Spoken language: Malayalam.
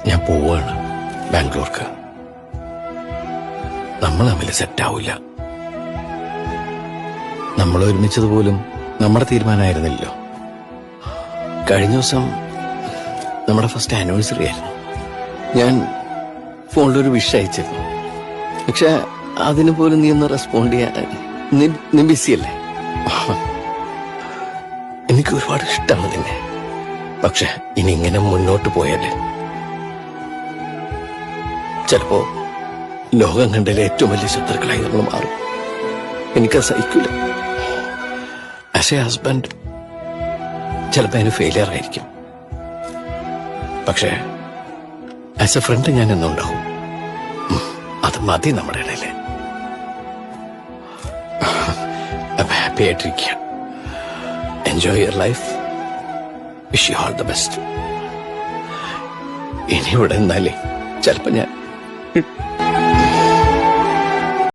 ഞാൻ പോവാണ് ബാംഗ്ലൂർക്ക്. നമ്മൾ തമ്മിൽ സെറ്റാവില്ല. നമ്മൾ ഒരുമിച്ചതുപോലും നമ്മുടെ തീരുമാനമായിരുന്നില്ലല്ലോ. കഴിഞ്ഞ ദിവസം നമ്മുടെ ഫസ്റ്റ് ആനിവേഴ്സറി ആയിരുന്നു. ഞാൻ ഫോണിലൊരു വിഷ് അയച്ചിരുന്നു. പക്ഷെ അതിന് പോലും നീ ഒന്ന് റെസ്പോണ്ട് ചെയ്യാൻ നീ ബിസിയല്ലേ? എനിക്ക് ഒരുപാട് ഇഷ്ടമാണ് നിന്നെ. പക്ഷെ ഇനി ഇങ്ങനെ മുന്നോട്ട് പോയാല് ചിലപ്പോ ലോകം കണ്ടതിലെ ഏറ്റവും വലിയ ശത്രുക്കളായി നമ്മൾ മാറും. എനിക്കത് സഹിക്കില്ല. ആസ് എ ഹസ്ബൻഡ് ചിലപ്പോ അതിന് ഫെയിലിയർ ആയിരിക്കും. പക്ഷേ ആസ് എ ഫ്രണ്ട് ഞാൻ എന്നുണ്ടാവും. അത് മതി നമ്മുടെ ഇടയില്. ഹാപ്പി ആയിട്ടിരിക്കുക. Enjoy your life. Wish you all the best. ഇനി ഇവിടെ നിന്നാലേ ചിലപ്പോ ഞാൻ